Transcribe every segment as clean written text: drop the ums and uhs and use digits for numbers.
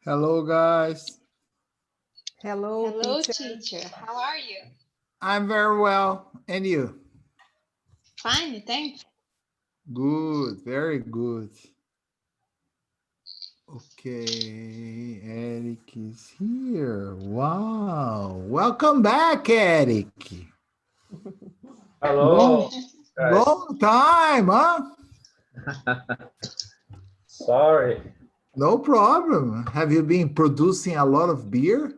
Hello, guys. Hello, Hello, teacher. teacher. How are you? I'm very well. And you? Fine, thanks. Good, very good. Okay, Eric is here. Wow. Welcome back, Eric. Hello, guys. Long time, huh? Sorry. No problem. Have you been producing a lot of beer?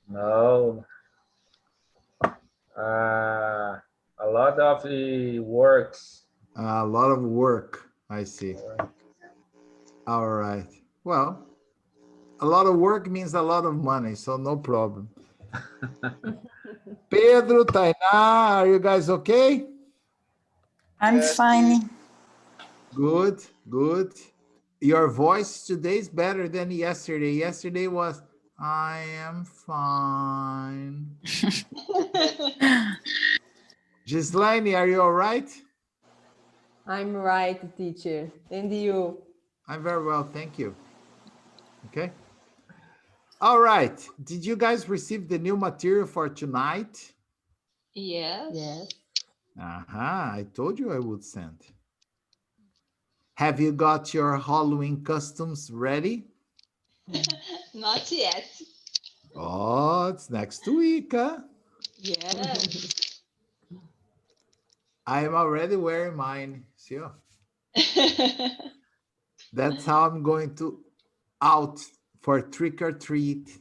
No. A lot of the works. A lot of work, I see. All right. Well, a lot of work means a lot of money, so no problem. Pedro, Tainá, are you guys okay? I'm fine. Good, good. Your voice today is better than yesterday. Yesterday was, I am fine. Gislaine, are you all right? I'm right, teacher. And you? I'm very well, thank you. Okay. All right. Did you guys receive the new material for tonight? Yes. Yes. I told you I would send. Have you got your Halloween costumes ready? Not yet. Oh, it's next week, huh? Yes. I am already wearing mine. See? That's how I'm going to out for trick or treat.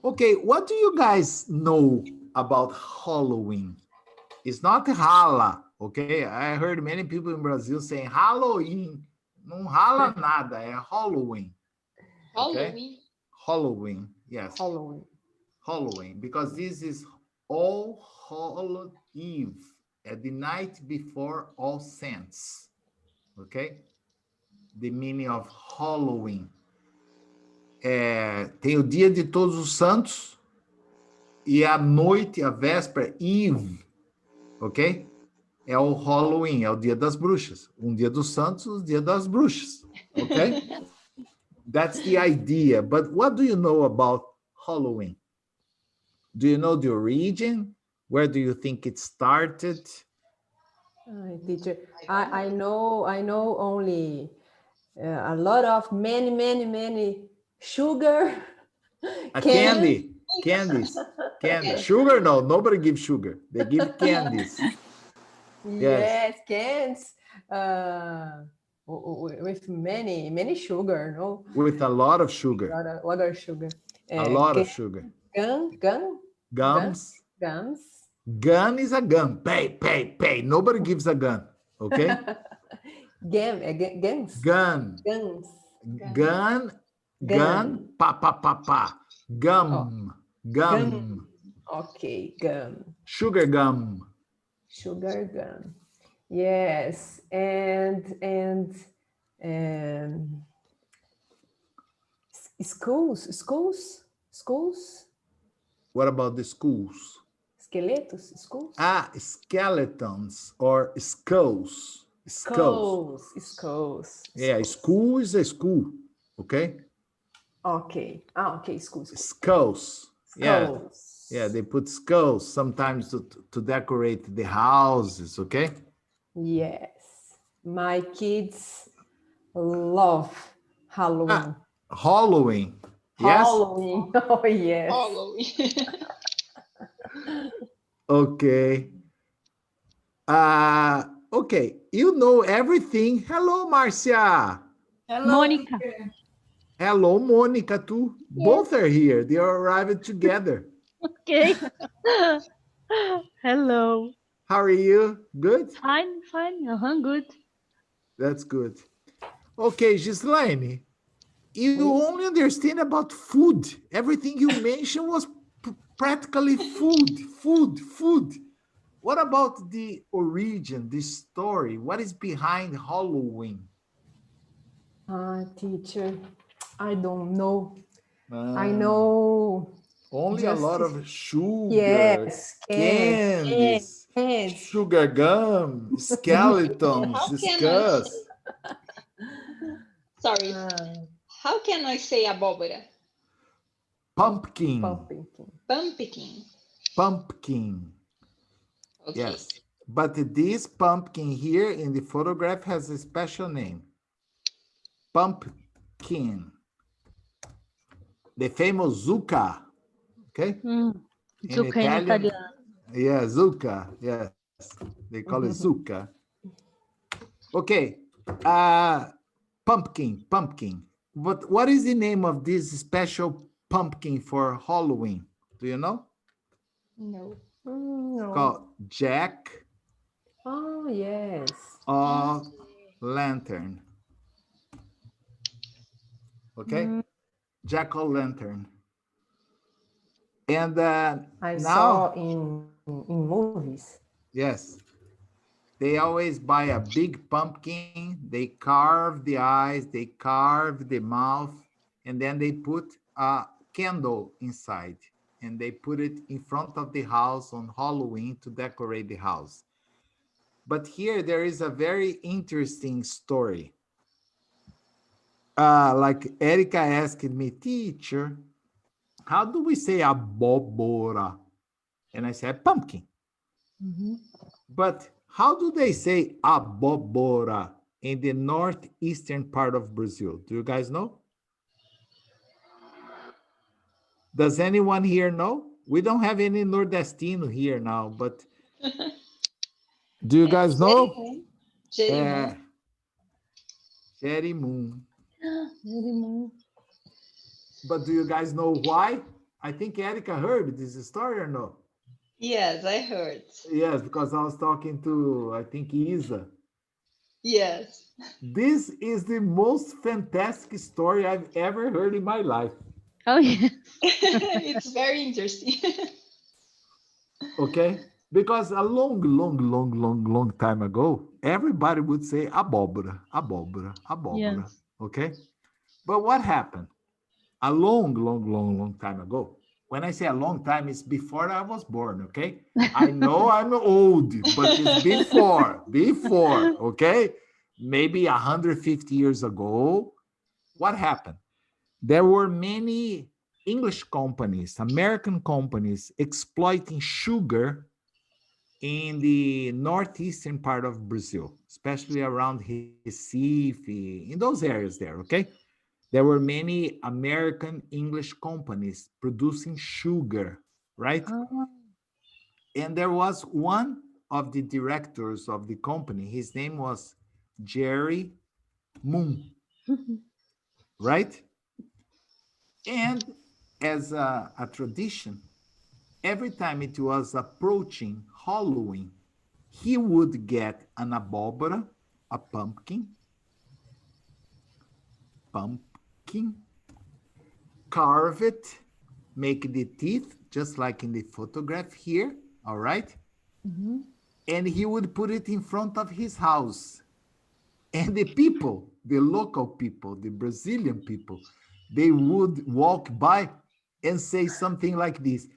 Okay, what do you guys know about Halloween? It's not Hala, okay? I heard many people in Brazil saying Halloween. Não rala nada, é Halloween. Okay? Halloween. Halloween, yes. Halloween. Halloween, because this is All Hallows Eve, at the night before All Saints. Okay? The meaning of Halloween. Tem o dia de Todos os Santos e a noite, a véspera, Eve. Ok? É o Halloween, é o dia das bruxas. Um dia dos santos, o dia das bruxas. Ok? That's the idea. But what do you know about Halloween? Do you know the origin? Where do you think it started? Teacher, I know only a lot of many sugar. Candies. Sugar, no, nobody gives sugar. They give candies. Yes, cans. With many sugar, no? With a lot of sugar. A lot of sugar. A lot of sugar. Gums. Gun is a gun. Pay. Nobody gives a gun. Okay? Guns. Gun. Pa. Gum. Okay, gum. Sugar gum. Yes, and schools. What about the schools? Esqueletos, schools. Skeletons or skulls. Skulls. Yeah, school is a school. Okay. Okay. Schools. Skulls. Yeah, they put skulls sometimes to decorate the houses, okay? Yes. My kids love Halloween. Halloween. Yes? Halloween. Oh, yes. Halloween. Okay. Okay, you know everything. Hello, Marcia. Hello, Monica. Hello, Monica, too. Yes. Both are here. They are arrived together. Okay. Hello. How are you? Good? Fine. Good. That's good. Okay, Gislaine, you only understand about food. Everything you mentioned was practically food. What about the origin, the story? What is behind Halloween? Teacher, I don't know. I know only a lot of sugar, yes, candies, sugar gum, skeletons, discuss. Sorry. How can I say abóbora? Pumpkin. Pumpkin. Pumpkin. Pumpkin. Okay. Yes. But this pumpkin here in the photograph has a special name. Pumpkin. The famous zucca. Okay? In Zucca in Italian. italiano. Yeah, zucca. Yes. They call it zucca. Okay. Pumpkin. But what is the name of this special pumpkin for Halloween? Do you know? No. No. Called Jack Oh, yes. of Lantern. Okay? Jack o' lantern. And I now, saw in movies. yes, they always buy a big pumpkin, they carve the eyes, they carve the mouth, and then they put a candle inside, and they put it in front of the house on Halloween to decorate the house. But here there is a very interesting story. Like Erica asked me, teacher, how do we say abóbora? And I said pumpkin. But how do they say abóbora in the northeastern part of Brazil? Do you guys know? Does anyone here know? We don't have any Nordestino here now, but do you guys know? Jerimum. Jerimum. But do you guys know why? I think Erica heard this story or no? Yes, I heard. Yes, because I was talking to, I think, Isa. Yes. This is the most fantastic story I've ever heard in my life. Oh, yeah. It's very interesting. Okay? Because a long time ago, everybody would say abóbora. Yes. Okay? But what happened? A long time ago. When I say a long time, it's before I was born, okay? I know I'm old, but it's before, okay? Maybe 150 years ago. What happened? There were many English companies, American companies, exploiting sugar in the northeastern part of Brazil, especially around Recife, in those areas there, okay? There were many American English companies producing sugar, right? And there was one of the directors of the company, his name was Jerry Moon, right? And as a tradition, every time it was approaching Halloween, he would get an abóbora, a pumpkin, carve it, make the teeth, just like in the photograph here, all right? And he would put it in front of his house. And the people, the local people, the Brazilian people, they would walk by and say something like this: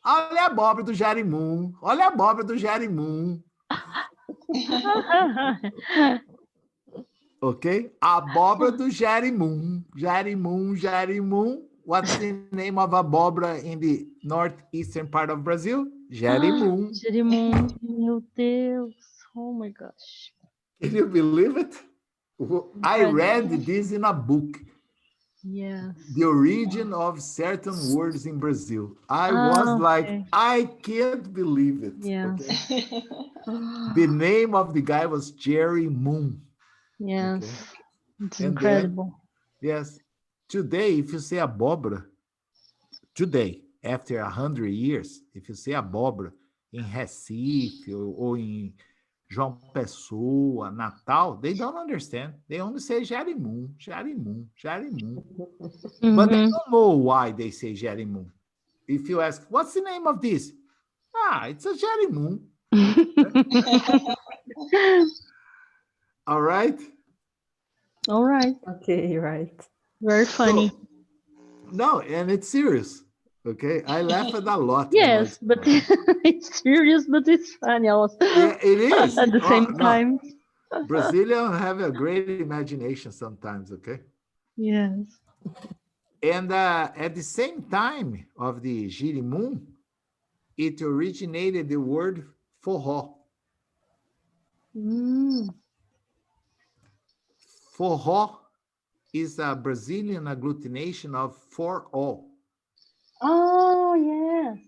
olha a abóbora do Jerimum, olha a abóbora do Jerimum. Okay? Abóbora do Jerimum, Jerimum. What's the name of abóbora in the northeastern part of Brazil? Jerimum. Jerimum, meu Deus. Oh my gosh. Can you believe it? I read this in a book. Yes. The origin of certain words in Brazil. I was like, I can't believe it. Yes. Okay? The name of the guy was Jerry Moon. Yes. Okay? It's And incredible. then, yes, today, if you say abóbora, today, after 100 years, if you say abóbora in Recife or in João Pessoa, Natal, they don't understand. They only say Jerimum. But they don't know why they say Jerimum. If you ask, what's the name of this? It's a Jerimum. All right? All right. Okay, right. Very funny. So, no, and it's serious. Okay, I laugh at a lot. Yes, but it's serious, but it's funny also. Yeah, it is. At the same time. Brazilians have a great imagination sometimes, okay? Yes. And at the same time of the Girimum, it originated the word forró. Mm. Forró is a Brazilian agglutination of for all. Oh, yes.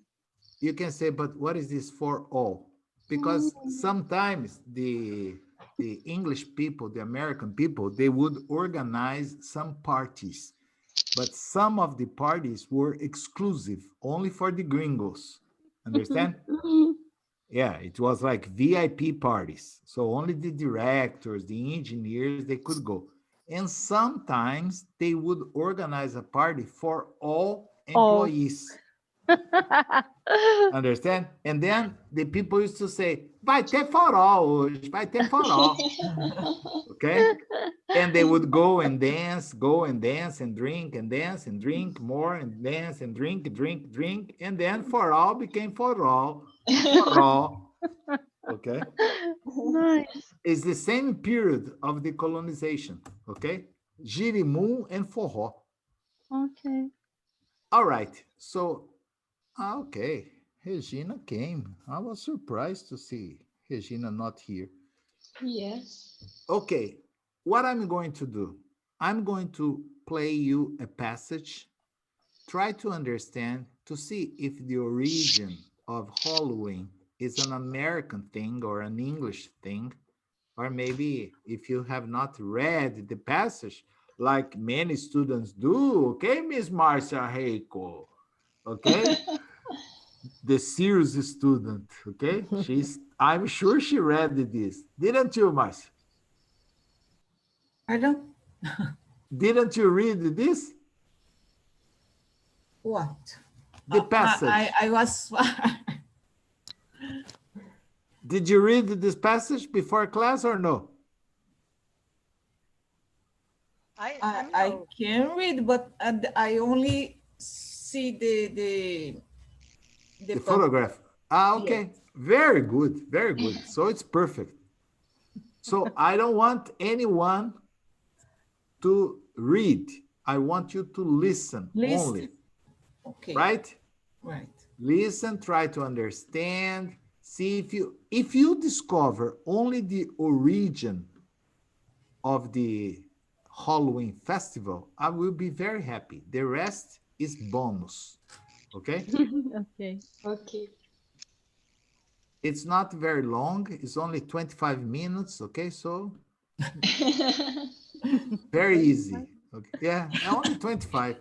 You can say, but what is this for all? Because sometimes the English people, the American people, they would organize some parties, but some of the parties were exclusive, only for the gringos. Understand? Yeah, it was like VIP parties. So only the directors, the engineers, they could go. And sometimes they would organize a party for all Oh. employees. Understand? And then the people used to say, vai ter forró hoje, vai ter forró. Okay? And they would go and dance and drink and dance and drink more and dance and drink, drink. And then forró became forró. Forró. Okay? Nice. It's the same period of the colonization. Okay? Girimum and forró. Okay. All right. So, okay. Regina came. I was surprised to see Regina not here. Yes. Okay. What I'm going to do, I'm going to play you a passage. Try to understand to see if the origin of Halloween is an American thing or an English thing, or maybe if you have not read the passage, like many students do, okay, Miss Marcia Reiko, okay? The serious student, okay? I'm sure she read this. Didn't you, Marcia? Pardon? Didn't you read this? What? The passage. I was. Did you read this passage before class or no? I can read, but I only see The photograph. Ah, okay. Yes. Very good. Very good. So it's perfect. So I don't want anyone to read. I want you to listen only. Okay. Right? Right. Listen, try to understand. See if you discover only the origin of the Halloween festival, I will be very happy. The rest is bonus. Okay? Okay. Okay. It's not very long. It's only 25 minutes. Okay, so very easy. Okay, yeah, only 25.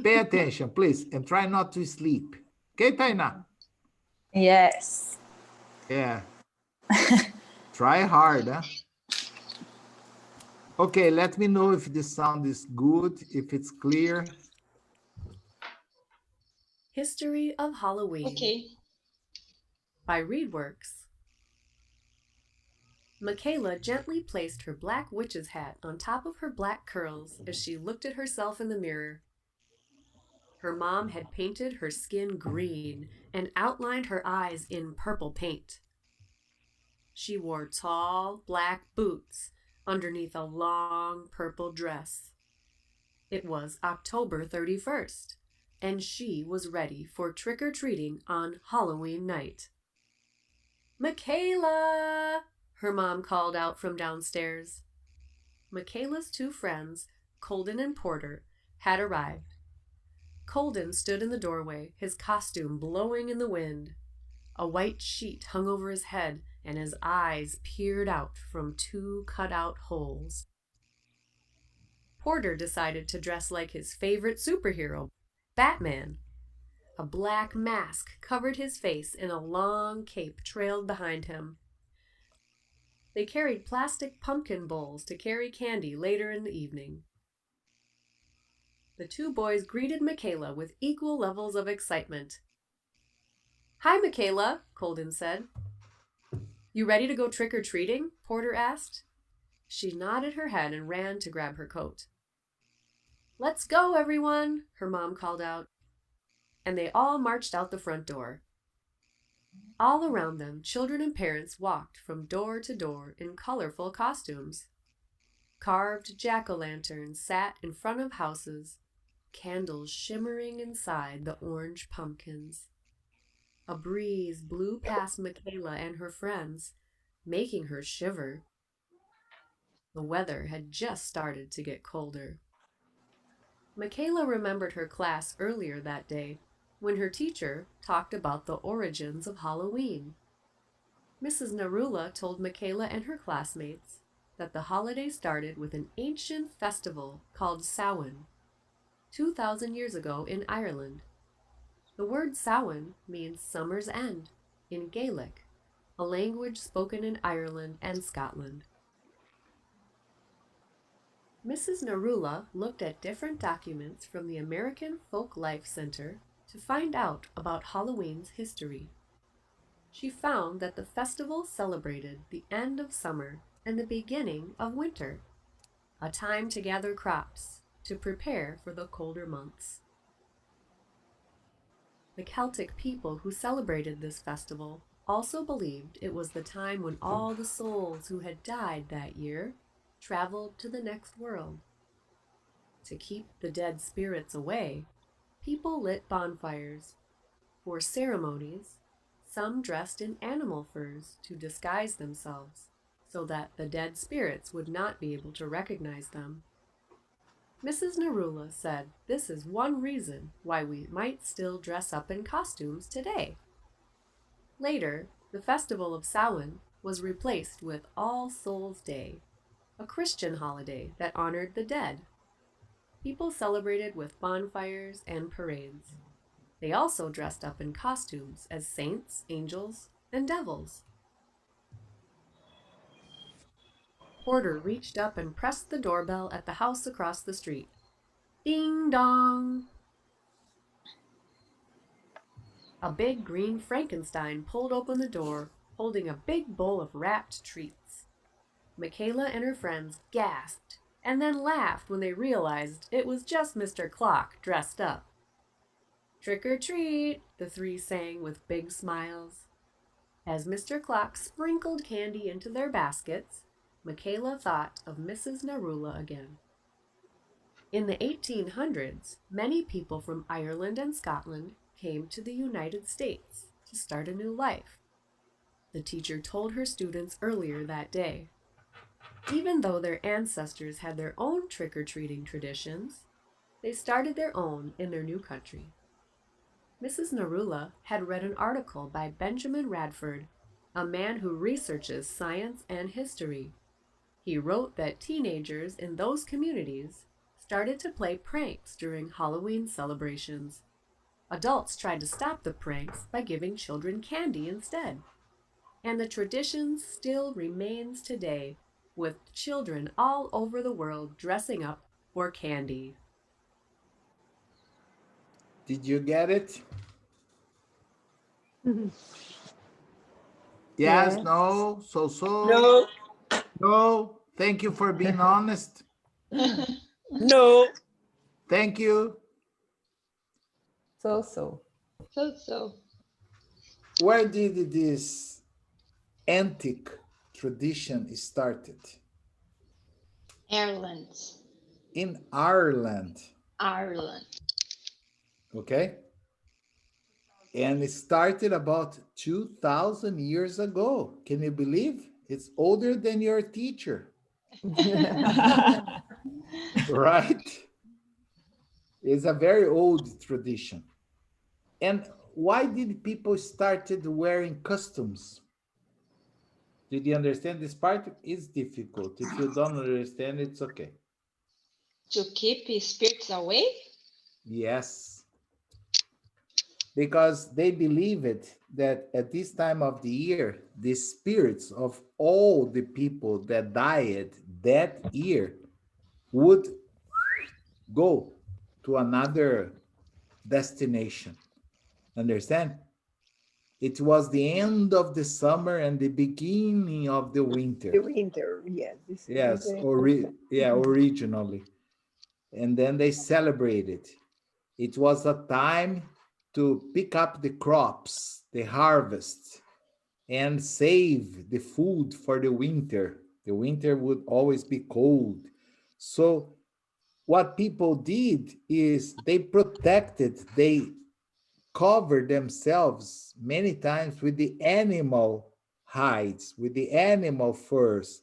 Pay attention, please, and try not to sleep. Okay, Taina? Yes. Yeah. Try hard, huh? Okay, let me know if the sound is good, if it's clear. History of Halloween Okay. by Readworks. Michaela gently placed her black witch's hat on top of her black curls as she looked at herself in the mirror. Her mom had painted her skin green and outlined her eyes in purple paint. She wore tall black boots underneath a long purple dress. It was October 31st, and she was ready for trick-or-treating on Halloween night. "Michaela!" her mom called out from downstairs. Michaela's two friends, Colden and Porter, had arrived. Colden stood in the doorway, his costume blowing in the wind. A white sheet hung over his head, and his eyes peered out from two cut-out holes. Porter decided to dress like his favorite superhero, Batman. A black mask covered his face and a long cape trailed behind him. They carried plastic pumpkin bowls to carry candy later in the evening. The two boys greeted Michaela with equal levels of excitement. "Hi, Michaela," Colden said. "You ready to go trick-or-treating?" Porter asked. She nodded her head and ran to grab her coat. "Let's go, everyone," her mom called out. And they all marched out the front door. All around them, children and parents walked from door to door in colorful costumes. Carved jack-o'-lanterns sat in front of houses, candles shimmering inside the orange pumpkins. A breeze blew past Michaela and her friends, making her shiver. The weather had just started to get colder. Michaela remembered her class earlier that day when her teacher talked about the origins of Halloween. Mrs. Narula told Michaela and her classmates that the holiday started with an ancient festival called Samhain, 2,000 years ago in Ireland. The word Samhain means summer's end in Gaelic, a language spoken in Ireland and Scotland. Mrs. Narula looked at different documents from the American Folk Life Center to find out about Halloween's history. She found that the festival celebrated the end of summer and the beginning of winter, a time to gather crops to prepare for the colder months. The Celtic people who celebrated this festival also believed it was the time when all the souls who had died that year traveled to the next world. To keep the dead spirits away, people lit bonfires. For ceremonies, some dressed in animal furs to disguise themselves so that the dead spirits would not be able to recognize them. Mrs. Narula said this is one reason why we might still dress up in costumes today. Later, the festival of Samhain was replaced with All Souls' Day, a Christian holiday that honored the dead. People celebrated with bonfires and parades. They also dressed up in costumes as saints, angels, and devils. Porter reached up and pressed the doorbell at the house across the street. Ding dong! A big green Frankenstein pulled open the door, holding a big bowl of wrapped treats. Michaela and her friends gasped and then laughed when they realized it was just Mr. Clock dressed up. Trick or treat, the three sang with big smiles. As Mr. Clock sprinkled candy into their baskets, Michaela thought of Mrs. Narula again. In the 1800s, many people from Ireland and Scotland came to the United States to start a new life. The teacher told her students earlier that day. Even though their ancestors had their own trick-or-treating traditions, they started their own in their new country. Mrs. Narula had read an article by Benjamin Radford, a man who researches science and history. He wrote that teenagers in those communities started to play pranks during Halloween celebrations. Adults tried to stop the pranks by giving children candy instead. And the tradition still remains today, with children all over the world dressing up for candy. Did you get it? Yes, Yes. no, so. No, No, thank you for being honest. no. Thank you. So. So. Where did this antique tradition started? Ireland. In Ireland, Ireland. okay? And it started about 2,000 years ago. Can you believe? It's older than your teacher, right? It's a very old tradition. And why did people started wearing costumes? Did you understand this part? It's difficult. If you don't understand, it's okay. To keep spirits away? Yes. Because they believe it that at this time of the year, the spirits of all the people that died that year would go to another destination. Understand? It was the end of the summer and the beginning of the winter. The winter, yes. Yes, originally. And then they celebrated. It was a time to pick up the crops, the harvest, and save the food for the winter, The winter would always be cold. So what people did is they protected, they covered themselves many times with the animal hides, with the animal furs,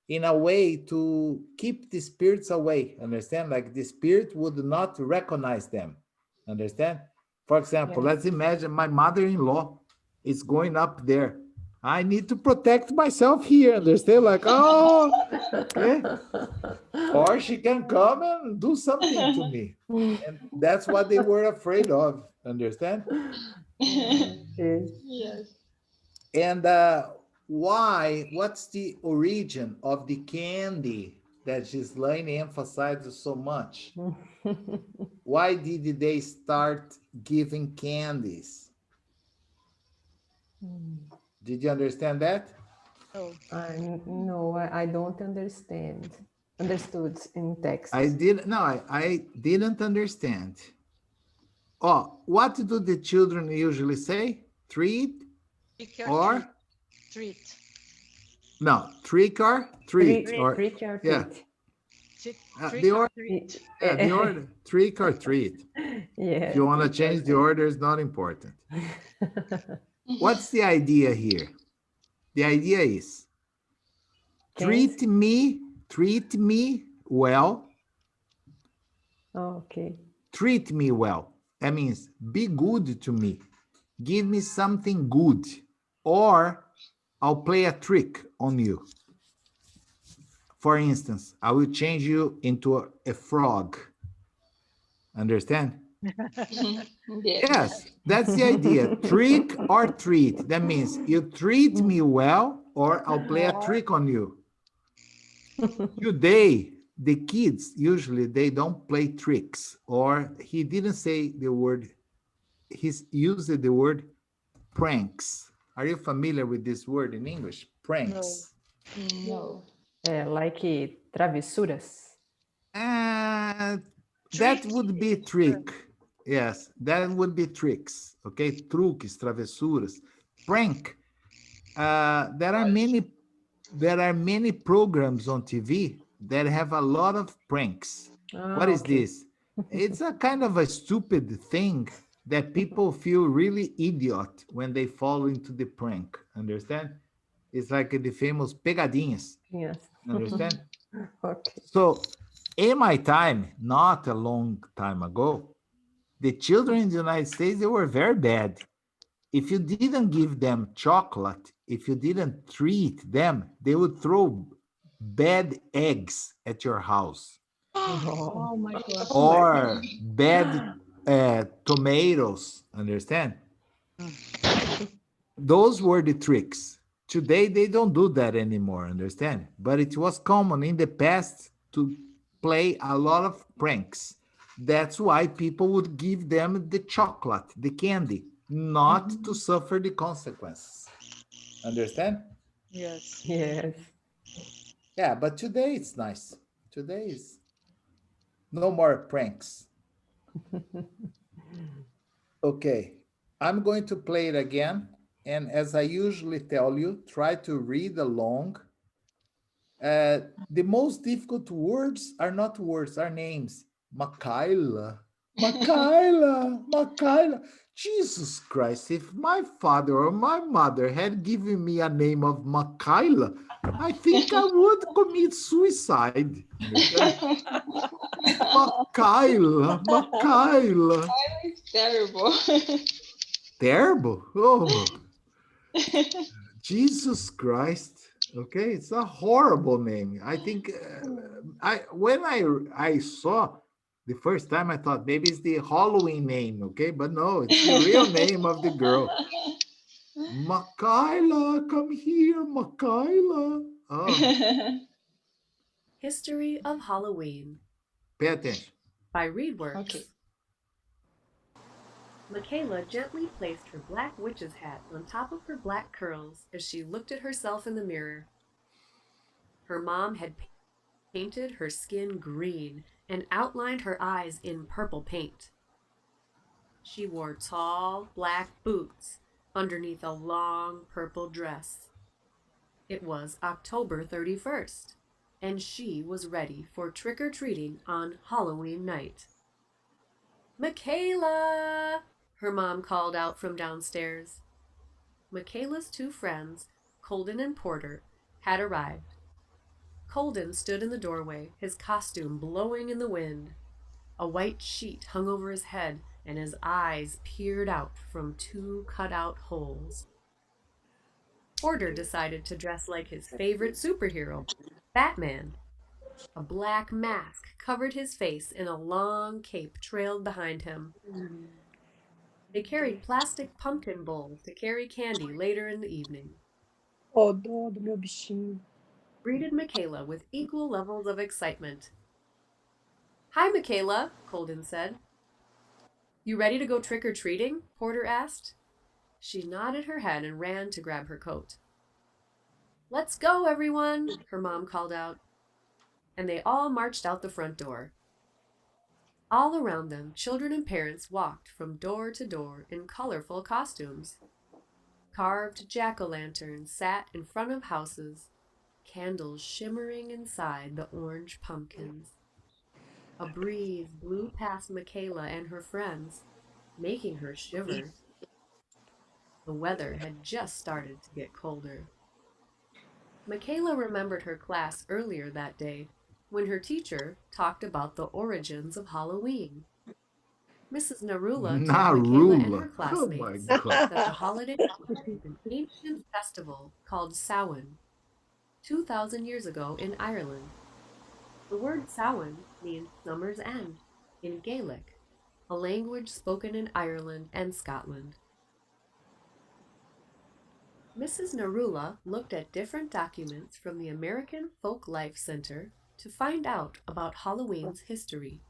in a way to keep the spirits away. Understand? Like the spirit would not recognize them. Understand? For example, let's imagine my mother-in-law is going up there. I need to protect myself here. Understand? Like, oh, okay. Or she can come and do something to me. And that's what they were afraid of. Understand? Yes. And what's the origin of the candy that Gislaine emphasizes so much? Why did they start giving candies? Did you understand that? No, I don't understand. Understood in text. I didn't understand. Oh, what do the children usually say? Treat or treat. No, trick or treat. Trick Or or treat. yeah. The order, trick or treat. Yeah. If you want to change the order, it's not important. What's the idea here? The idea is treat me well. Okay. Treat me well. That means be good to me. Give me something good, or I'll play a trick on you. For instance, I will change you into a frog. Understand? Yes, that's the idea. Trick or treat. That means you treat me well, or I'll play a trick on you. Today, the kids, usually they don't play tricks, or he didn't say the word, he's used the word pranks. Are you familiar with this word in English? Pranks. No. Like travessuras. That would be trick. Yes, that would be tricks. Okay, truques, travessuras, prank. There are many programs on TV that have a lot of pranks. What is this? It's a kind of a stupid thing that people feel really idiot when they fall into the prank. Understand? It's like the famous pegadinhas. Yes. Understand? Okay. So in my time, not a long time ago, the children in the United States, they were very bad. If you didn't give them chocolate, if you didn't treat them, they would throw bad eggs at your house. Oh my God. Or bad tomatoes, understand? Those were the tricks. Today, they don't do that anymore, understand? But it was common in the past to play a lot of pranks. That's why people would give them the chocolate, the candy, not to suffer the consequences. Understand? Yes. Yes. Yeah, but today it's nice. Today is no more pranks. Okay, I'm going to play it again. And as I usually tell you, try to read along. The most difficult words are not words, are names. Michaela, Michaela. Jesus Christ, if my father or my mother had given me a name of Michaela, I think I would commit suicide. Michaela. It's terrible. Terrible? Oh, Jesus Christ. Okay, it's a horrible name. I think when I saw the first time, I thought maybe it's the Halloween name, okay? But no, it's the real name of the girl. Michaela, come here, Michaela. Oh, History of Halloween pay attention. by Readworks. Okay. Michaela gently placed her black witch's hat on top of her black curls as she looked at herself in the mirror. Her mom had painted her skin green and outlined her eyes in purple paint. She wore tall black boots underneath a long purple dress. It was October 31st, and she was ready for trick-or-treating on Halloween night. Michaela! Her mom called out from downstairs. Michaela's two friends, Colden and Porter, had arrived. Colden stood in the doorway, his costume blowing in the wind. A white sheet hung over his head, and his eyes peered out from two cut-out holes. Porter decided to dress like his favorite superhero, Batman. A black mask covered his face, and a long cape trailed behind him. They carried plastic pumpkin bowls to carry candy later in the evening. Oh, dó do meu bichinho. Greeted Michaela with equal levels of excitement. Hi, Michaela, Colden said. You ready to go trick-or-treating? Porter asked. She nodded her head and ran to grab her coat. Let's go, everyone, her mom called out. And they all marched out the front door. All around them, children and parents walked from door to door in colorful costumes. Carved jack-o'-lanterns sat in front of houses, candles shimmering inside the orange pumpkins. A breeze blew past Michaela and her friends, making her shiver. The weather had just started to get colder. Michaela remembered her class earlier that day when her teacher talked about the origins of Halloween. Mrs. Narula told Michaela and her Narula. Oh my classmates God. that the holiday was an ancient festival called Samhain, 2,000 years ago in Ireland. The word Samhain means summer's end in Gaelic, a language spoken in Ireland and Scotland. Mrs. Narula looked at different documents from the American Folk Life Center to find out about Halloween's history.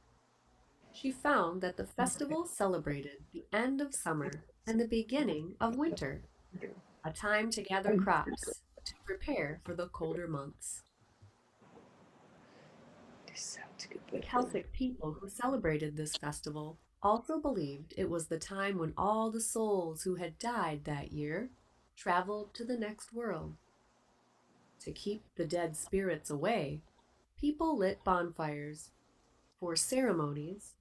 She found that the festival celebrated the end of summer and the beginning of winter, a time to gather crops to prepare for the colder months. The Celtic people who celebrated this festival also believed it was the time when all the souls who had died that year traveled to the next world. To keep the dead spirits away, people lit bonfires. For ceremonies,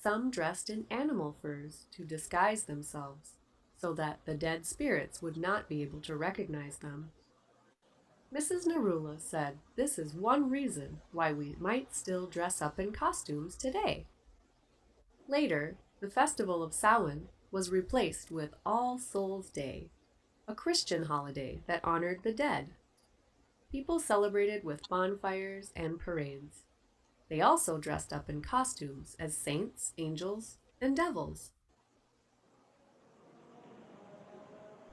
some dressed in animal furs to disguise themselves so that the dead spirits would not be able to recognize them. Mrs. Narula said this is one reason why we might still dress up in costumes today. Later, the festival of Samhain was replaced with All Souls' Day, a Christian holiday that honored the dead. People celebrated with bonfires and parades. They also dressed up in costumes as saints, angels, and devils.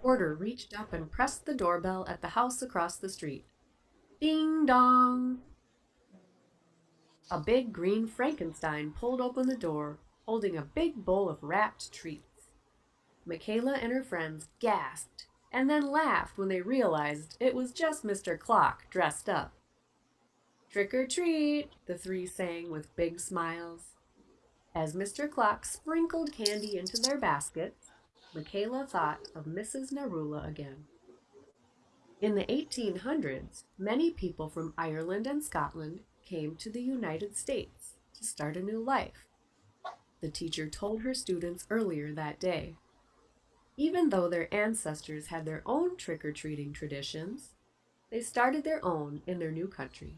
Porter reached up and pressed the doorbell at the house across the street. Ding dong! A big green Frankenstein pulled open the door, holding a big bowl of wrapped treats. Michaela and her friends gasped and then laughed when they realized it was just Mr. Clock dressed up. Trick or treat, the three sang with big smiles. As Mr. Clock sprinkled candy into their baskets, Michaela thought of Mrs. Narula again. In the 1800s, many people from Ireland and Scotland came to the United States to start a new life. The teacher told her students earlier that day. Even though their ancestors had their own trick-or-treating traditions, they started their own in their new country.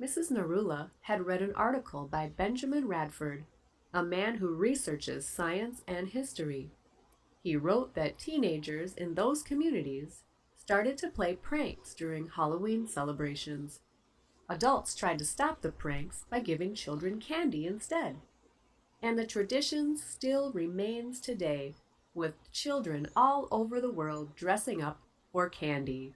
Mrs. Narula had read an article by Benjamin Radford, a man who researches science and history. He wrote that teenagers in those communities started to play pranks during Halloween celebrations. Adults tried to stop the pranks by giving children candy instead. And the tradition still remains today, with children all over the world dressing up for candy.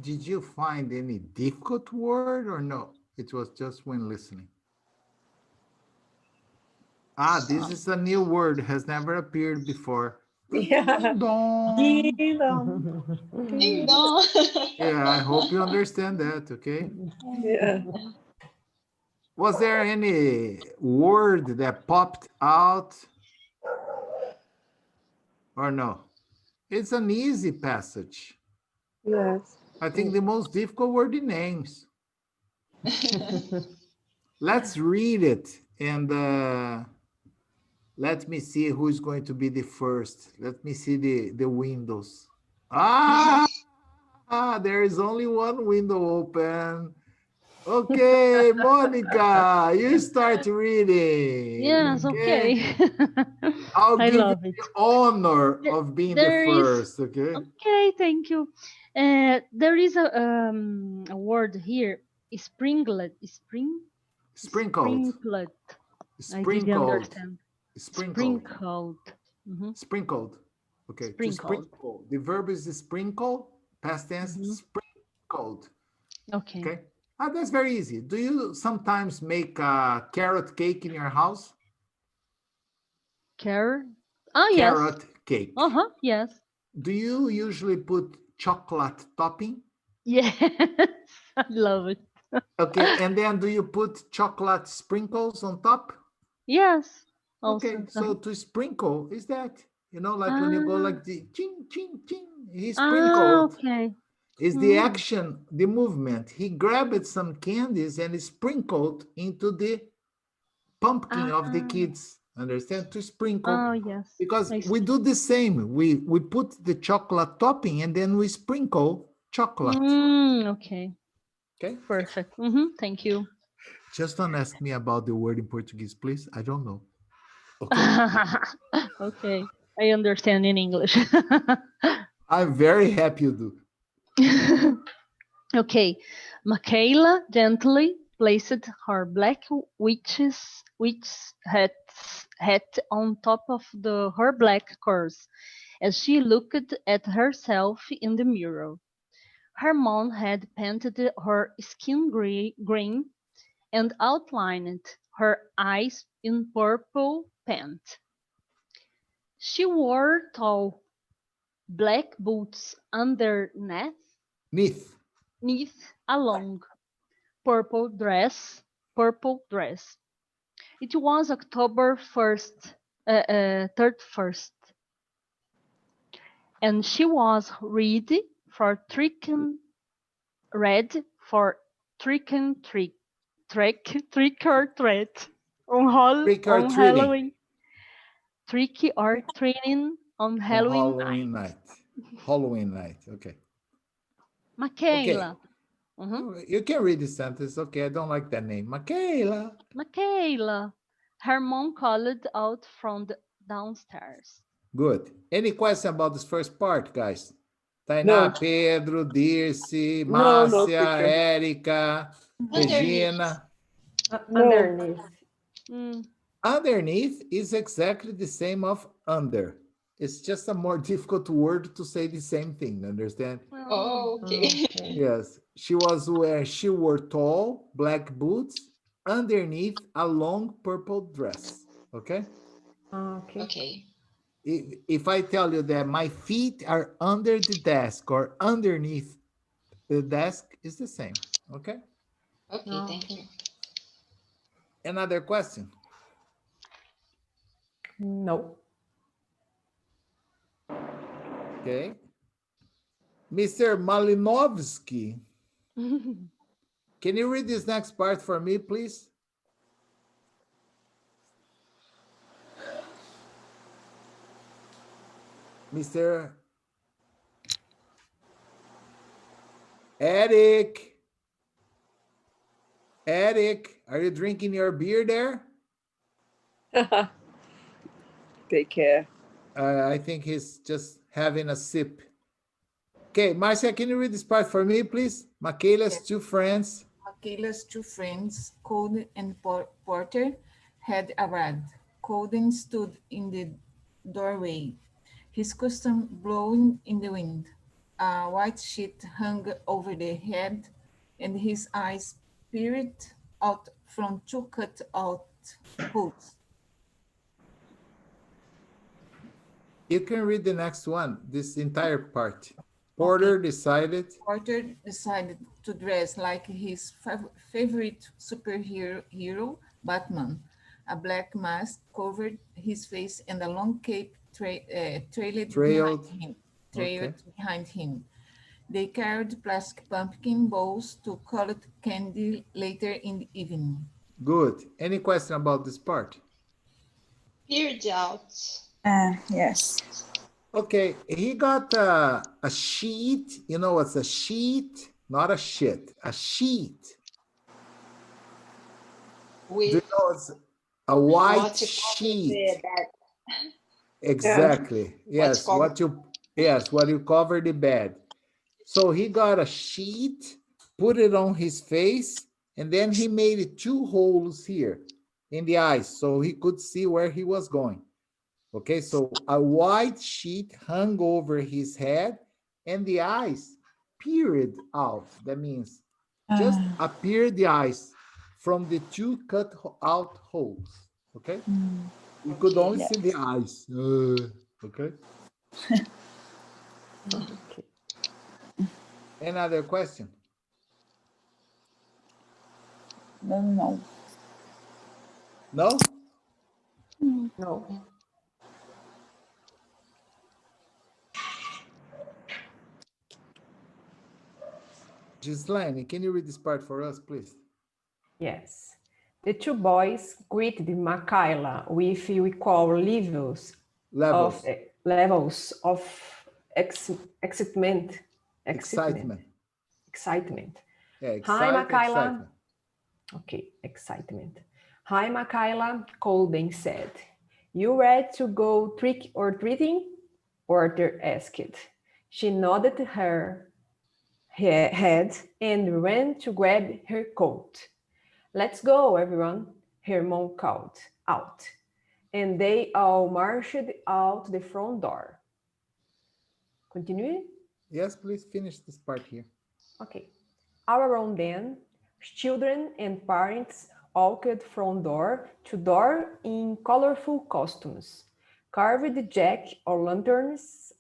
Did you find any difficult word or no? It was just when listening. This is a new word, has never appeared before. Yeah. Ding dong. Ding dong. Ding dong. Yeah, I hope you understand that, okay? Yeah. Was there any word that popped out or no? It's an easy passage. Yes. I think the most difficult were the names. Let's read it and let me see who is going to be the first. Let me see the windows. There is only one window open. Okay, Monica, you start reading. Yes, okay. I'll I give you love it. the honor of being the There is first, okay? okay, thank you. There is a word here, springlet. Sprinkled. Sprinkled. I didn't Sprinkled. understand. Sprinkled. Sprinkled. Mhm. Sprinkled. Okay, to Sprinkled. sprinkle. The verb is sprinkle, past tense, sprinkled. Okay. Okay. That's very easy. Do you sometimes make a carrot cake in your house? Carrot. Ah, yes. Carrot cake. Yes. Do you usually put chocolate topping? Yes. I love it. Okay, and then do you put chocolate sprinkles on top? Yes. Also. Okay, so to sprinkle is that, you know, like when you go like the ching, ching, ching, he sprinkled. Okay. Is the action, the movement. He grabbed some candies and sprinkled into the pumpkin of the kids. Understand? To sprinkle. Oh, yes. Because I we see. do the same. We put the chocolate topping and then we sprinkle chocolate. Okay. Okay. Perfect. Thank you. Just don't ask me about the word in Portuguese, please. I don't know. Okay. Okay. I understand in English. I'm very happy you do. Okay. Michaela gently placed her black witch's hat on top of her black curls as she looked at herself in the mirror. Her mom had painted her skin green and outlined her eyes in purple paint. She wore tall black boots underneath a long purple dress. It was October 31st, and she was ready for trick or treat Trick or on treating. Halloween. Tricky or treating on Halloween night. Halloween night. Okay. Michaela. Okay. You can read the sentence. Okay, I don't like that name. Michaela. Michaela. Her mom called out from downstairs. Good. Any question about this first part, guys? Tainá, No. Pedro, Dirce, No, Márcia, teacher. Érica, Regina. Underneath. Underneath is exactly the same of under. It's just a more difficult word to say the same thing, understand? Oh, okay. Yes. She wore tall black boots underneath a long purple dress. Okay? Okay. Okay. If I tell you that my feet are under the desk or underneath the desk, is the same. Okay? Okay, thank you. Another question? No. Okay. Mr. Malinovsky, can you read this next part for me, please? Mr. Eric. Eric, are you drinking your beer there? Take care. I think he's just having a sip. Okay, Marcia, can you read this part for me, please? Michaela's two friends. Michaela's two friends, Colden and Porter, had arrived. Colden stood in the doorway, his costume blowing in the wind. A white sheet hung over the head, and his eyes peered out from two cut-out hoods. You can read the next one, this entire part. Porter decided to dress like his favorite superhero, Batman. A black mask covered his face and a long cape trailed behind him. trailed behind him. They carried plastic pumpkin balls to collect candy later in the evening. Good. Any question about this part? Peered out. Yes. Okay, he got a sheet. You know what's a sheet? Not a shit. A sheet. Do you With know it's a white what you call sheet? the bed. Exactly. Yes. What you What you cover the bed. So he got a sheet, put it on his face, and then he made 2 holes here in the eyes so he could see where he was going. Okay, so a white sheet hung over his head and the eyes peered out. That means just appeared the eyes from the 2 cut out holes. Okay, we could only see the eyes. Okay. Okay. Another question? No. No? No. Gislaine, can you read this part for us, please? Yes. The 2 boys greeted Michaela with equal levels of excitement. Yeah, Hi, Michaela. excitement. Okay, excitement. Hi, Michaela, Colden said. You ready to go trick or treating? Porter asked. She nodded her head and ran to grab her coat. Let's go, everyone, her mom called out. And they all marched out the front door. Continue? Yes, please finish this part here. Okay. Around then, children and parents walked from door to door in colorful costumes, carved jack-o'-lanterns,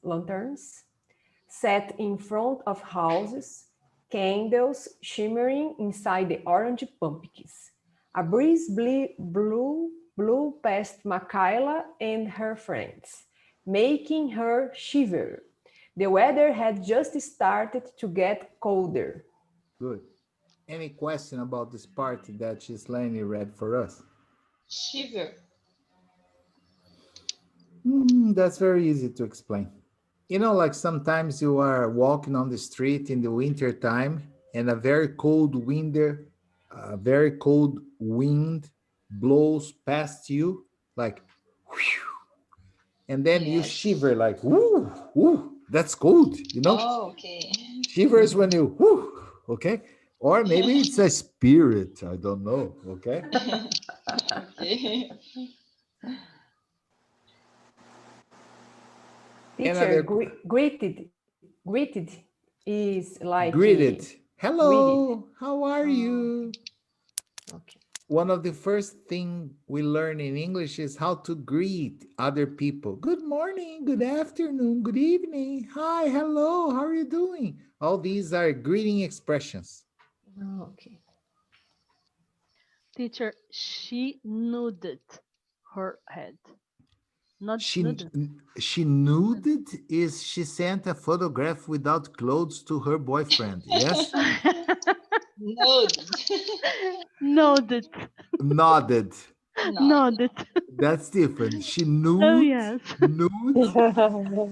sat in front of houses, candles shimmering inside the orange pumpkins. A breeze blew past Michaela and her friends, making her shiver. The weather had just started to get colder. Good. Any question about this part that Gislaine read for us? Shiver. That's very easy to explain. You know, like sometimes you are walking on the street in the winter time and a very cold wind blows past you, like, whew, and then you shiver like, whoo, whoo, that's cold, you know? Oh, okay. Shivers when you, whoo, okay? Or maybe it's a spirit, I don't know, okay? Okay. Teacher, greeted is like Greeted. Hello, greeted. how are you? Okay. One of the first things we learn in English is how to greet other people. Good morning, good afternoon, good evening. Hi, hello, how are you doing? All these are greeting expressions. Okay. Teacher, she nodded her head. She nuded is she sent a photograph without clothes to her boyfriend, yes? Nodded. Nodded. Nodded. That's different. She nude. Oh, yes. Nude.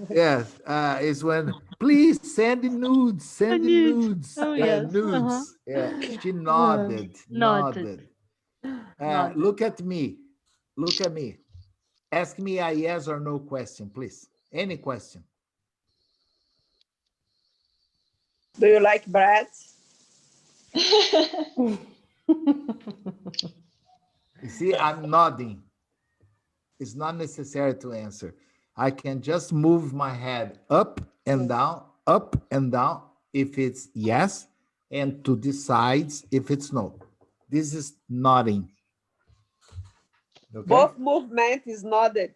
Yes. Is when please send the nudes. Send the nudes. Oh, yes. Nudes. Yeah. She nodded. Nodded. Nodded. Look at me. Look at me. Ask me a yes or no question, please. Any question. Do you like bread? You see, I'm nodding. It's not necessary to answer. I can just move my head up and down if it's yes, and to the sides if it's no. This is nodding. Okay? Both movement is nodded.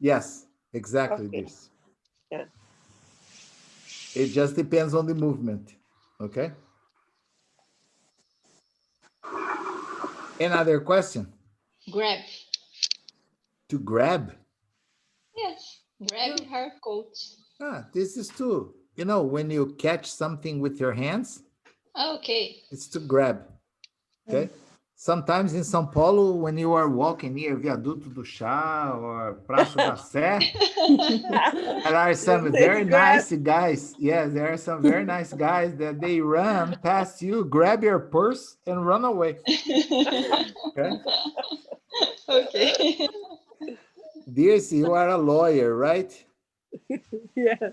Yes, exactly this. Yeah. It just depends on the movement. Okay? Another question? Grab. To grab? Yes, grab her coat. This is to, when you catch something with your hands, Okay. it's to grab. Okay? Sometimes in São Paulo, when you are walking near Viaduto do Chá or Praça da Sé, there are some very nice guys. Yes, there are some very nice guys that they run past you, grab your purse, and run away. Okay? Okay. This, you are a lawyer, right? Yeah.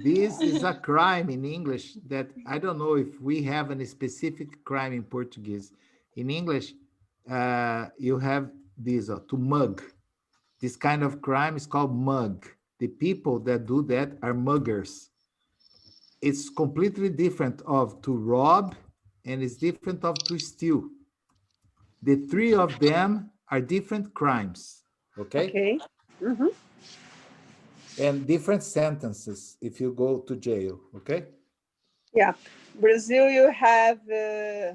This is a crime in English that I don't know if we have a specific crime in Portuguese. In English, you have this to mug. This kind of crime is called mug. The people that do that are muggers. It's completely different of to rob, and it's different of to steal. The three of them are different crimes, okay? Okay. Mhm. And different sentences if you go to jail, okay? Yeah. Brazil, you have,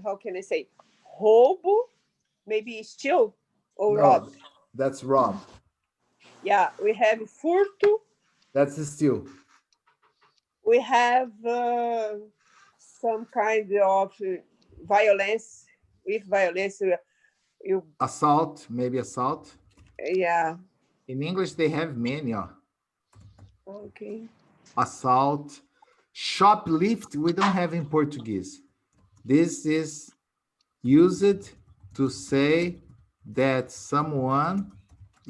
how can I say, roubo, maybe steal or rob. No, that's rob. Yeah, we have furto. That's steal. We have some kind of violence. With violence, you Assault, maybe assault. yeah. In English, they have many. Okay. Assault. Shoplift, we don't have in Portuguese. This is used to say that someone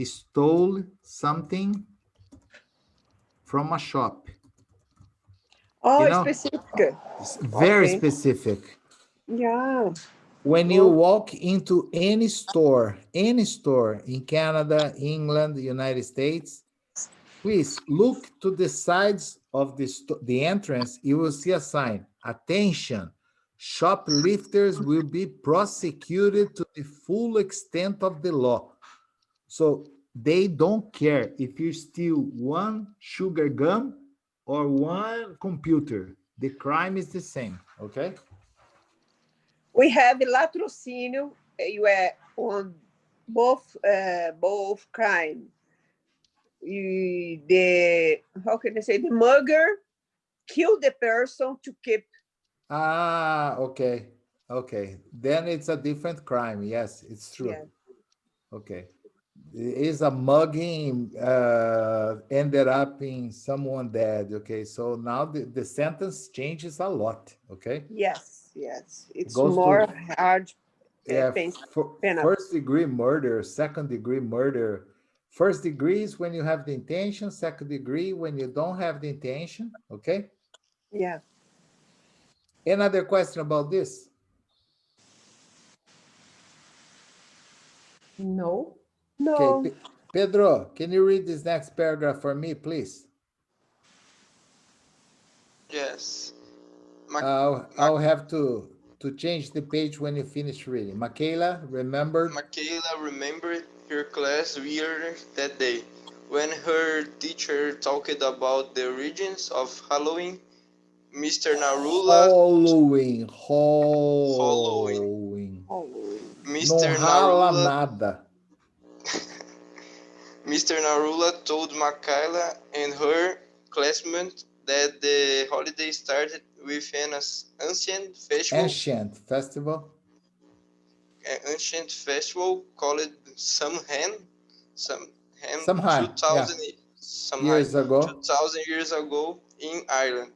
stole something from a shop. Oh, specific. It's very Okay. specific. Yeah. When you walk into any store in Canada, England, the United States, please look to the sides of the entrance. You will see a sign. Attention, shoplifters will be prosecuted to the full extent of the law. So they don't care if you steal one sugar gum or one computer. The crime is the same, okay? We have latrocínio. You are on both kind. The how can I say, the mugger kill the person to keep. Okay. Okay. Then it's a different crime. Yes, it's true. Yeah. Okay. Is a mugging ended up in someone dead. Okay. So now the sentence changes a lot. Okay. Yes. It's Goes more to hard. Yeah, first degree murder, second degree murder. First degree is when you have the intention, second degree when you don't have the intention. Okay. Yeah. Another question about this? No. Okay, Pedro, can you read this next paragraph for me, please? Yes. I'll have to change the page when you finish reading. Michaela, remember? Michaela remembered her class year that day, when her teacher talked about the origins of Halloween. Mr. Narula. Halloween. Não Mr. rala Narula. nada. Mr. Narula told Michaela and her classmates that the holiday started with an ancient festival called Samhain, 2000 years ago. 2000 years ago in Ireland.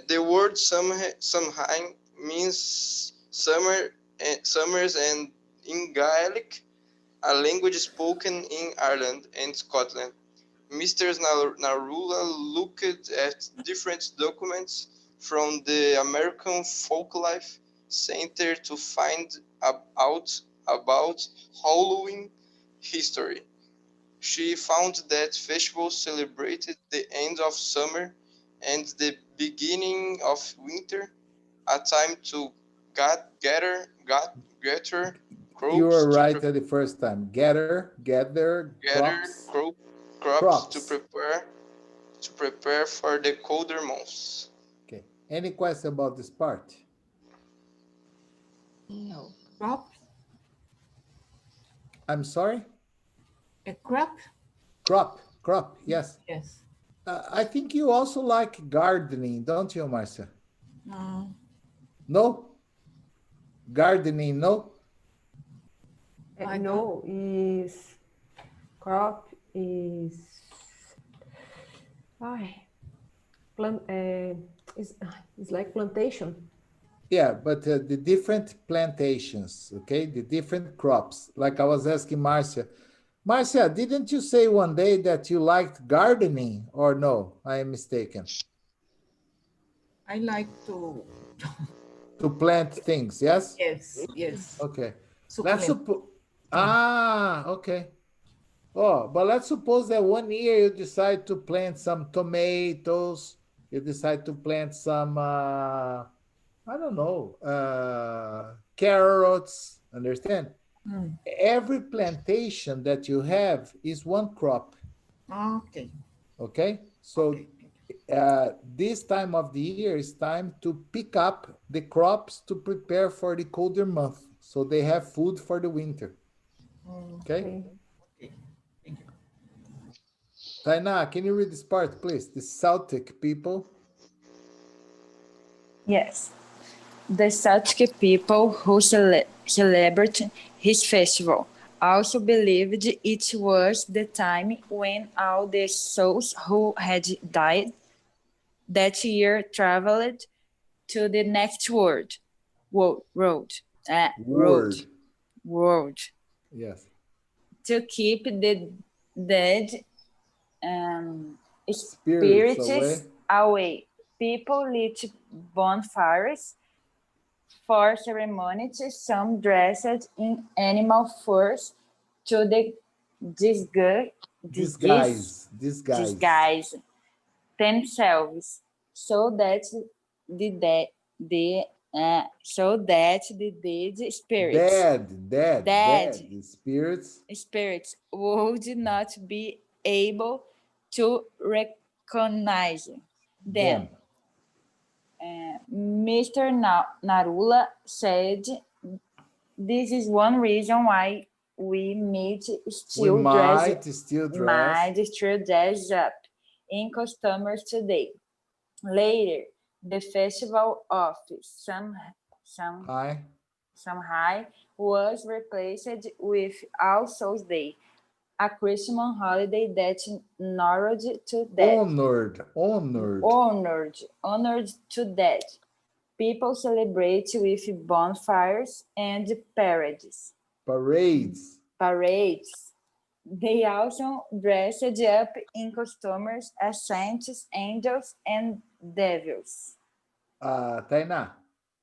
The word Samhain means summers, and in Gaelic, a language spoken in Ireland and Scotland. Mr. Narula looked at different documents from the American Folklife Center to find out about Halloween history. She found that festival celebrated the end of summer and the beginning of winter, a time to gather crops. You were right at the first time. Gather crops to prepare for the colder months. Okay. Any question about this part? No. Crop? I'm sorry? A crop? Crop, yes. Yes. I think you also like gardening, don't you, Marcia? No. No? Gardening, no? I No, is crop is ai, plant is like plantation. Yeah, but the different plantations, okay? The different crops. Like I was asking Marcia. Marcia, didn't you say one day that you liked gardening or no? I am mistaken. I like to. To plant things, yes? Yes, yes. Okay. Let's Suculent. suppose. Ah, okay. Oh, but let's suppose that one year you decide to plant some tomatoes, you decide to plant some, I don't know, carrots, understand? Mm. Every plantation that you have is one crop, Okay. okay? So Okay. this time of the year is time to pick up the crops to prepare for the colder month. So they have food for the winter, okay? Okay. Okay. Thank you. Tainá, can you read this part, please? The Celtic people. Yes. The Celtic people who celebrate his festival also believed it was the time when all the souls who had died that year traveled to the next world. Road. Word. World. Yes. To keep the dead Spirits spirits away. away. People lit bonfires for ceremonies, some dressed in animal furs to the disguise, disguise themselves so that the dead Dead spirits would not be able to recognize them. them. Mr. Narula said, "This is one reason why we We might still dress. still dress up in customers today. Later, the festival of Hi. Samhain was replaced with All Souls Day, a Christian holiday that honored to death. Honored to death. People celebrate with bonfires and parades. Parades. They also dressed up in costumes as saints, angels, and devils. Tainá,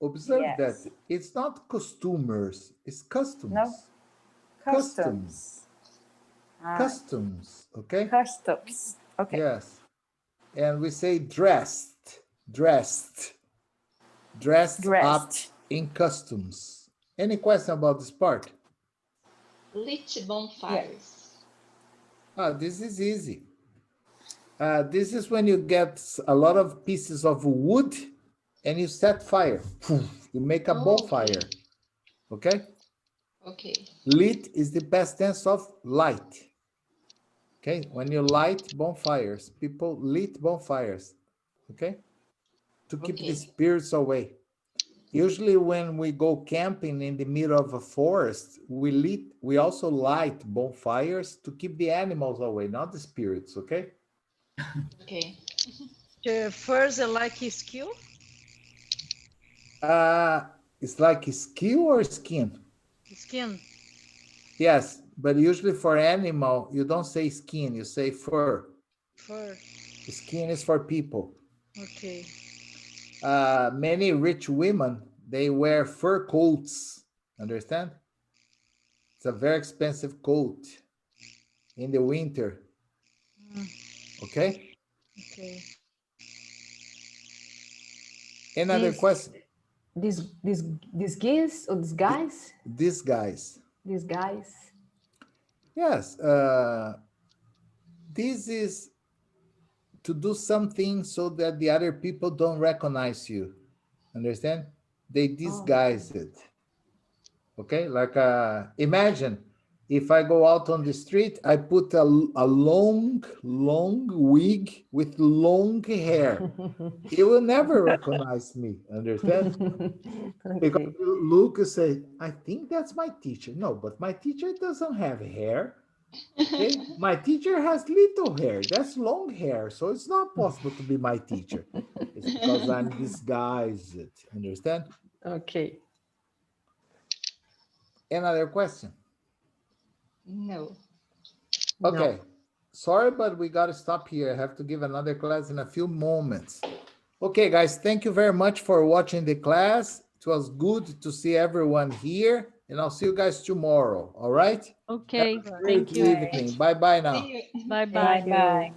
observe that Yes. it's not costumers, it's customs. No? Customs. Customs, okay? Customs. Okay. Yes. And we say dressed up in customs. Any question about this part? Lit bonfires. This is easy. This is when you get a lot of pieces of wood and you set fire. You make a bonfire. Okay? Okay. Lit is the past tense of light. Okay? When you light bonfires, people lit bonfires. Okay? To keep the spirits away. Usually when we go camping in the middle of a forest, we also light bonfires to keep the animals away, not the spirits, okay? Okay. First, like skill? It's like skill or skin? Skin. Yes, but usually for animal, you don't say skin, you say fur. Fur. Skin is for people. Okay. Many rich women, they wear fur coats, understand? It's a very expensive coat in the winter. Okay? Okay. Another question? Disguise or disguise? Disguise. Disguise. Yes. This is to do something so that the other people don't recognize you. Understand? They disguise it. Okay? Like imagine If I go out on the street, I put a long wig with long hair. He will never recognize me, understand? Because Okay. Lucas said, I think that's my teacher. No, but my teacher doesn't have hair. Okay? My teacher has little hair. That's long hair. So it's not possible to be my teacher. It's because I'm disguised. Understand? Okay. Another question? No. Okay. Sorry, but we got to stop here. I have to give another class in a few moments. Okay, guys, thank you very much for watching the class. It was good to see everyone here, and I'll see you guys tomorrow. All right? Okay, Great thank you. evening. Bye-bye now. See you. Bye bye. Bye bye.